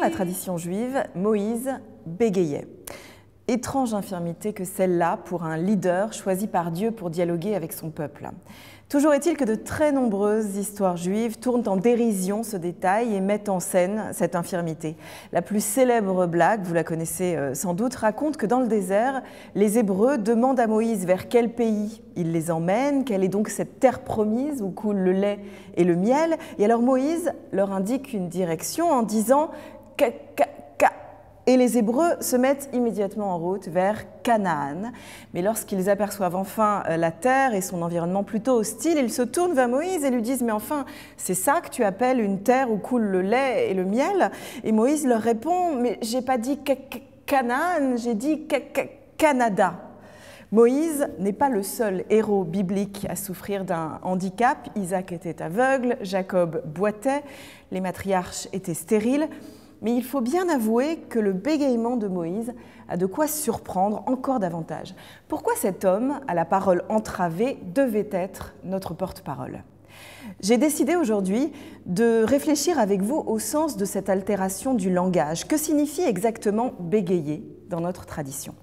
la tradition juive, Moïse bégayait. Étrange infirmité que celle-là pour un leader choisi par Dieu pour dialoguer avec son peuple. Toujours est-il que de très nombreuses histoires juives tournent en dérision ce détail et mettent en scène cette infirmité. La plus célèbre blague, vous la connaissez sans doute, raconte que dans le désert, les Hébreux demandent à Moïse vers quel pays il les emmène, quelle est donc cette terre promise où coule le lait et le miel. Et alors Moïse leur indique une direction en disant « et les Hébreux se mettent immédiatement en route vers Canaan. Mais lorsqu'ils aperçoivent enfin la terre et son environnement plutôt hostile, ils se tournent vers Moïse et lui disent « Mais enfin, c'est ça que tu appelles une terre où coule le lait et le miel ?» Et Moïse leur répond « Mais j'ai pas dit Canaan, j'ai dit Canada. » Moïse n'est pas le seul héros biblique à souffrir d'un handicap. Isaac était aveugle, Jacob boitait, les matriarches étaient stériles. Mais il faut bien avouer que le bégaiement de Moïse a de quoi surprendre encore davantage. Pourquoi cet homme, à la parole entravée, devait être notre porte-parole ? J'ai décidé aujourd'hui de réfléchir avec vous au sens de cette altération du langage. Que signifie exactement bégayer dans notre tradition ?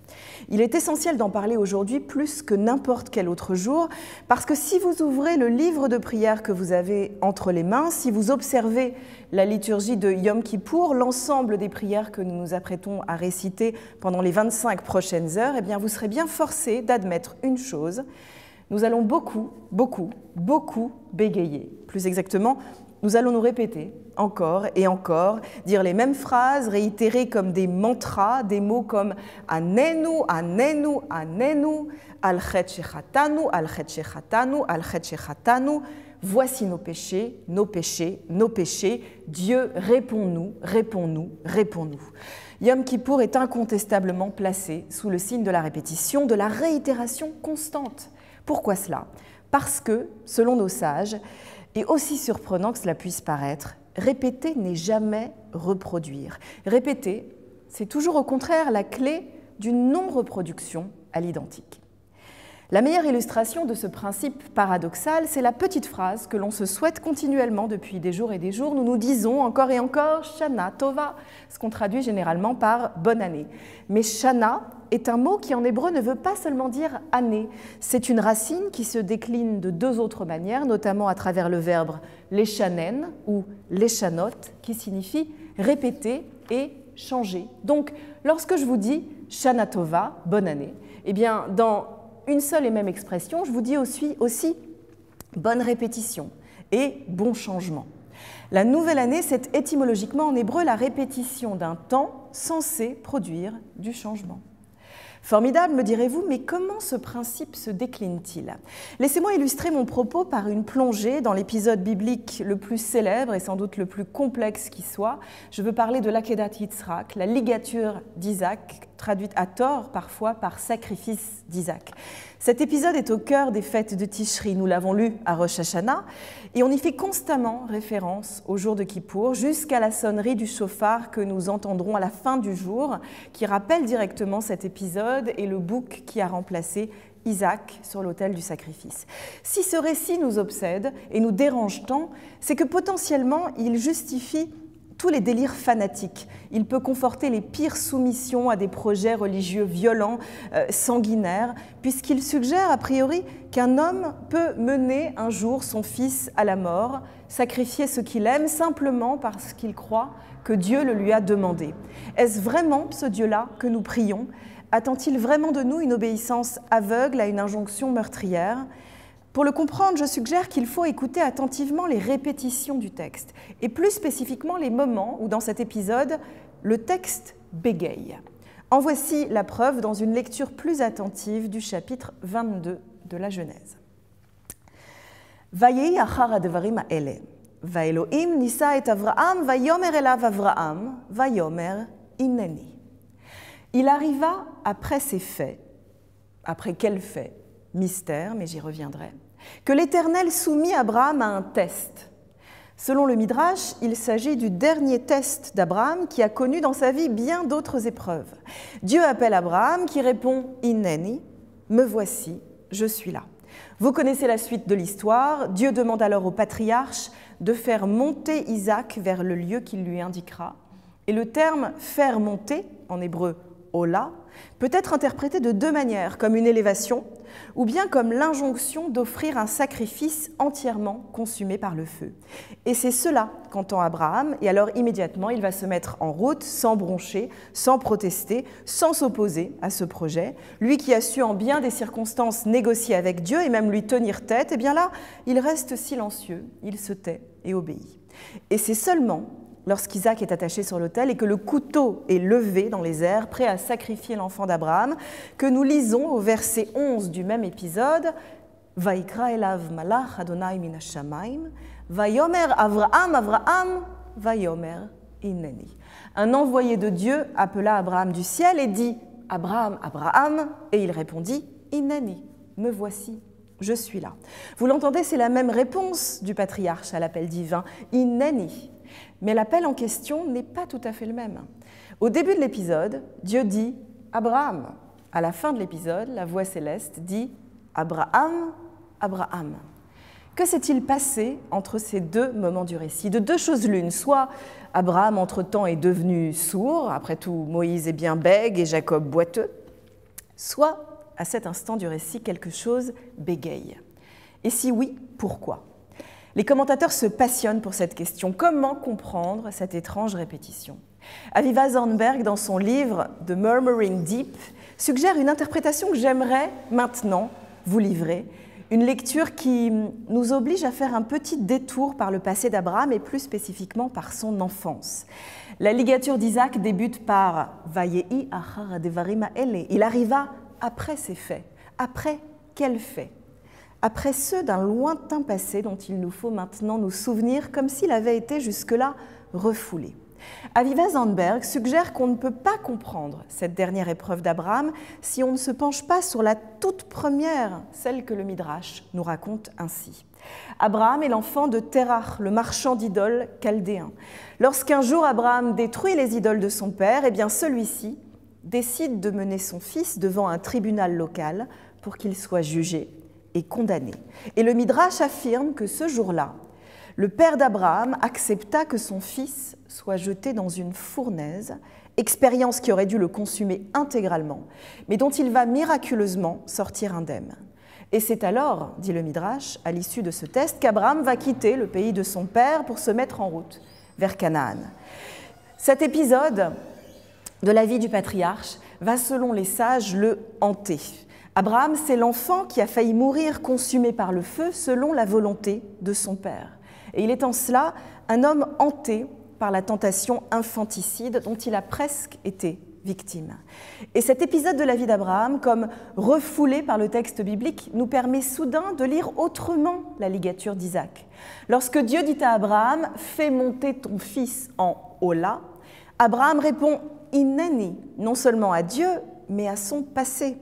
Il est essentiel d'en parler aujourd'hui plus que n'importe quel autre jour, parce que si vous ouvrez le livre de prière que vous avez entre les mains, si vous observez la liturgie de Yom Kippour, l'ensemble des prières que nous nous apprêtons à réciter pendant les 25 prochaines heures, eh bien vous serez bien forcés d'admettre une chose: nous allons beaucoup bégayer. Plus exactement, nous allons nous répéter encore et encore, dire les mêmes phrases, réitérer comme des mantras, des mots comme « Anenu, Anenu, Anenu »,« Al-Chet Shechatanu, Al-Chet Shechatanu, Al-Chet Shechatanu », voici nos péchés, nos péchés, nos péchés, Dieu, réponds-nous, réponds-nous, réponds-nous. Yom Kippour est incontestablement placé sous le signe de la répétition, de la réitération constante. Pourquoi cela ? Parce que, selon nos sages, et aussi surprenant que cela puisse paraître, répéter n'est jamais reproduire. Répéter, c'est toujours au contraire la clé d'une non-reproduction à l'identique. La meilleure illustration de ce principe paradoxal, c'est la petite phrase que l'on se souhaite continuellement depuis des jours et des jours. Nous nous disons encore et encore « Shana Tova », ce qu'on traduit généralement par « bonne année ». Mais « Shana » est un mot qui en hébreu ne veut pas seulement dire « année ». C'est une racine qui se décline de deux autres manières, notamment à travers le verbe « leshanen » ou « leshanot » qui signifie « répéter » et « changer ». Donc, lorsque je vous dis « Shana Tova », bonne année, eh bien, dans une seule et même expression, je vous dis aussi bonne répétition et bon changement. La nouvelle année, c'est étymologiquement en hébreu la répétition d'un temps censé produire du changement. Formidable, me direz-vous, mais comment ce principe se décline-t-il ? Laissez-moi illustrer mon propos par une plongée dans l'épisode biblique le plus célèbre et sans doute le plus complexe qui soit. Je veux parler de l'Akedat Yitzhak, la ligature d'Isaac, traduite à tort parfois par sacrifice d'Isaac. Cet épisode est au cœur des fêtes de Tishri, nous l'avons lu à Rosh Hashanah, et on y fait constamment référence au jour de Kippour, jusqu'à la sonnerie du shofar que nous entendrons à la fin du jour, qui rappelle directement cet épisode et le bouc qui a remplacé Isaac sur l'autel du sacrifice. Si ce récit nous obsède et nous dérange tant, c'est que potentiellement il justifie tous les délires fanatiques. Il peut conforter les pires soumissions à des projets religieux violents, sanguinaires, puisqu'il suggère a priori qu'un homme peut mener un jour son fils à la mort, sacrifier ce qu'il aime simplement parce qu'il croit que Dieu le lui a demandé. Est-ce vraiment ce Dieu-là que nous prions ? Attend-il vraiment de nous une obéissance aveugle à une injonction meurtrière ? Pour le comprendre, je suggère qu'il faut écouter attentivement les répétitions du texte, et plus spécifiquement les moments où, dans cet épisode, le texte bégaye. En voici la preuve dans une lecture plus attentive du chapitre 22 de la Genèse. Vayehi achar advarim ha'ele, va'Elohim nisa et Avraham, vayomer elav Avraham, vayomer hineni. Il arriva après ces faits, après quels faits ? Mystère, mais j'y reviendrai, que l'Éternel soumit Abraham à un test. Selon le Midrash, il s'agit du dernier test d'Abraham qui a connu dans sa vie bien d'autres épreuves. Dieu appelle Abraham qui répond « Hineni », « Me voici, je suis là ». Vous connaissez la suite de l'histoire. Dieu demande alors au patriarche de faire monter Isaac vers le lieu qu'il lui indiquera. Et le terme « faire monter », en hébreu « ola », peut être interprété de deux manières, comme une élévation, ou bien comme l'injonction d'offrir un sacrifice entièrement consumé par le feu. Et c'est cela qu'entend Abraham, et alors immédiatement il va se mettre en route, sans broncher, sans protester, sans s'opposer à ce projet. Lui qui a su en bien des circonstances négocier avec Dieu et même lui tenir tête, eh bien là, il reste silencieux, il se tait et obéit. Et c'est seulement lorsqu'Isaac est attaché sur l'autel et que le couteau est levé dans les airs, prêt à sacrifier l'enfant d'Abraham, que nous lisons au verset 11 du même épisode « Vaikra elav malach Adonai min hashamayim, vayomer Avraham, Avraham, vayomer inneni » Un envoyé de Dieu appela Abraham du ciel et dit « Abraham, Abraham » et il répondit « Inneni, me voici ». Je suis là. Vous l'entendez, c'est la même réponse du patriarche à l'appel divin, Inneni. Mais l'appel en question n'est pas tout à fait le même. Au début de l'épisode, Dieu dit « Abraham ». À la fin de l'épisode, la voix céleste dit « Abraham, Abraham ». Que s'est-il passé entre ces deux moments du récit? De deux choses l'une, soit Abraham entre-temps est devenu sourd, après tout Moïse est bien bègue et Jacob boiteux, soit à cet instant du récit quelque chose bégaye. Et si oui, pourquoi? Les commentateurs se passionnent pour cette question. Comment comprendre cette étrange répétition? Aviva Zornberg, dans son livre « The Murmuring Deep », suggère une interprétation que j'aimerais maintenant vous livrer, une lecture qui nous oblige à faire un petit détour par le passé d'Abraham et plus spécifiquement par son enfance. La ligature d'Isaac débute par « Vayehi achar devarim ha'ele ». Il arriva après ces faits. Après quels faits? Après ceux d'un lointain passé dont il nous faut maintenant nous souvenir comme s'il avait été jusque-là refoulé. Aviva Zornberg suggère qu'on ne peut pas comprendre cette dernière épreuve d'Abraham si on ne se penche pas sur la toute première, celle que le Midrash nous raconte ainsi. Abraham est l'enfant de Terach, le marchand d'idoles chaldéen. Lorsqu'un jour Abraham détruit les idoles de son père, eh bien celui-ci décide de mener son fils devant un tribunal local pour qu'il soit jugé et condamné. Et le Midrash affirme que ce jour-là, le père d'Abraham accepta que son fils soit jeté dans une fournaise, expérience qui aurait dû le consumer intégralement, mais dont il va miraculeusement sortir indemne. Et c'est alors, dit le Midrash, à l'issue de ce test, qu'Abraham va quitter le pays de son père pour se mettre en route vers Canaan. Cet épisode de la vie du patriarche va, selon les sages, le hanter. Abraham, c'est l'enfant qui a failli mourir consumé par le feu selon la volonté de son père. Et il est en cela un homme hanté par la tentation infanticide dont il a presque été victime. Et cet épisode de la vie d'Abraham, comme refoulé par le texte biblique, nous permet soudain de lire autrement la ligature d'Isaac. Lorsque Dieu dit à Abraham « Fais monter ton fils en Ola », Abraham répond « Inneni », non seulement à Dieu, mais à son passé.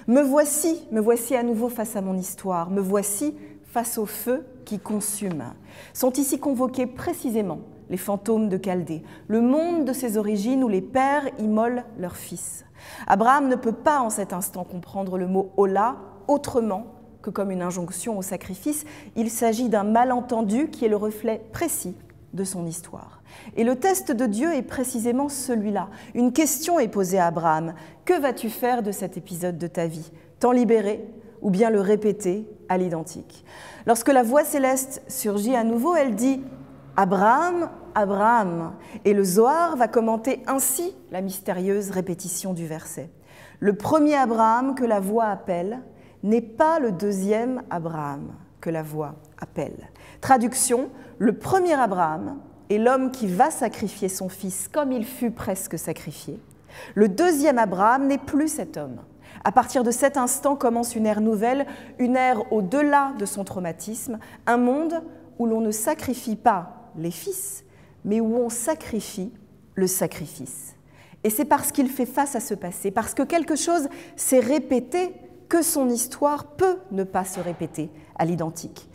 Me voici à nouveau face à mon histoire, me voici face au feu qui consume. Sont ici convoqués précisément les fantômes de Chaldée, le monde de ses origines où les pères immolent leurs fils. Abraham ne peut pas en cet instant comprendre le mot « Ola » autrement que comme une injonction au sacrifice. Il s'agit d'un malentendu qui est le reflet précis de son histoire. Et le test de Dieu est précisément celui-là. Une question est posée à Abraham. Que vas-tu faire de cet épisode de ta vie? T'en libérer ou bien le répéter à l'identique? Lorsque la voix céleste surgit à nouveau, elle dit « Abraham, Abraham ». Et le Zohar va commenter ainsi la mystérieuse répétition du verset. Le premier Abraham que la voix appelle n'est pas le deuxième Abraham que la voix appelle. Traduction, le premier Abraham est l'homme qui va sacrifier son fils comme il fut presque sacrifié. Le deuxième Abraham n'est plus cet homme. À partir de cet instant commence une ère nouvelle, une ère au-delà de son traumatisme, un monde où l'on ne sacrifie pas les fils, mais où on sacrifie le sacrifice. Et c'est parce qu'il fait face à ce passé, parce que quelque chose s'est répété, que son histoire peut ne pas se répéter à l'identique.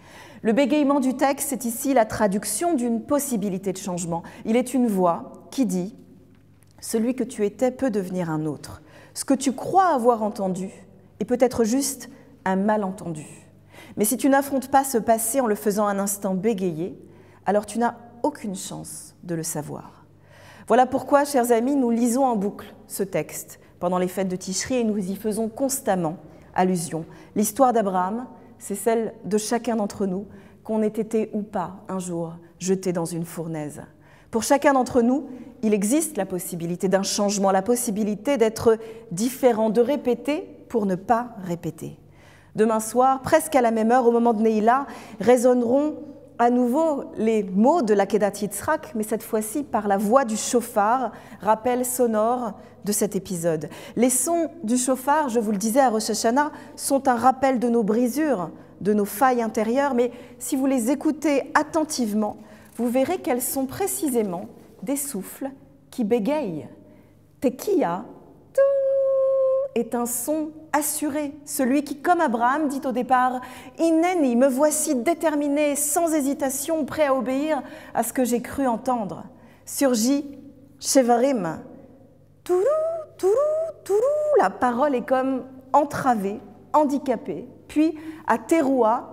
Le bégaiement du texte, c'est ici la traduction d'une possibilité de changement. Il est une voix qui dit « Celui que tu étais peut devenir un autre. Ce que tu crois avoir entendu est peut-être juste un malentendu. Mais si tu n'affrontes pas ce passé en le faisant un instant bégayer, alors tu n'as aucune chance de le savoir. » Voilà pourquoi, chers amis, nous lisons en boucle ce texte pendant les fêtes de Tishri et nous y faisons constamment allusion. L'histoire d'Abraham, c'est celle de chacun d'entre nous, qu'on ait été ou pas un jour jeté dans une fournaise. Pour chacun d'entre nous, il existe la possibilité d'un changement, la possibilité d'être différent, de répéter pour ne pas répéter. Demain soir, presque à la même heure, au moment de Neila, résonneront à nouveau les mots de l'Akedat Yitzhak, mais cette fois-ci par la voix du chauffard, rappel sonore de cet épisode. Les sons du chauffard, je vous le disais à Rosh Hashanah, sont un rappel de nos brisures, de nos failles intérieures, mais si vous les écoutez attentivement, vous verrez qu'elles sont précisément des souffles qui bégayent. Tekiya est un son assuré, celui qui, comme Abraham, dit au départ « Hineni, me voici déterminé, sans hésitation, prêt à obéir à ce que j'ai cru entendre ». Surgit Shevarim. Tourou, tourou, tourou, la parole est comme entravée, handicapée. Puis à Teroua,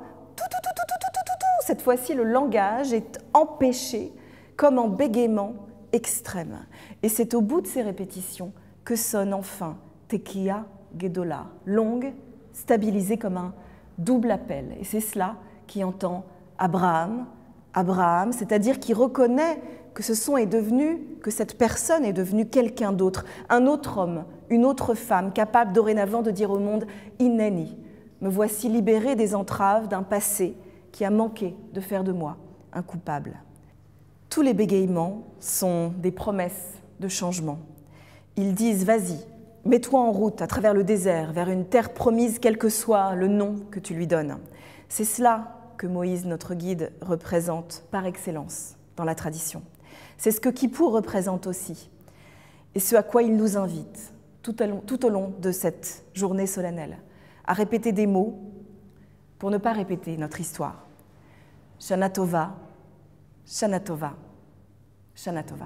cette fois-ci le langage est empêché, comme en bégaiement extrême. Et c'est au bout de ces répétitions que sonne enfin Tekiya Gedola, longue, stabilisée comme un double appel. Et c'est cela qui entend Abraham, c'est-à-dire qui reconnaît que ce son est devenu, que cette personne est devenue quelqu'un d'autre, un autre homme, une autre femme, capable dorénavant de dire au monde « Hineni ». Me voici libéré des entraves d'un passé qui a manqué de faire de moi un coupable. Tous les bégaiements sont des promesses de changement. Ils disent « Vas-y, mets-toi en route à travers le désert, vers une terre promise, quel que soit le nom que tu lui donnes. » C'est cela que Moïse, notre guide, représente par excellence dans la tradition. C'est ce que Kippour représente aussi, et ce à quoi il nous invite tout au long de cette journée solennelle, à répéter des mots pour ne pas répéter notre histoire. Shana Tova, Shana Tova, Shana Tova.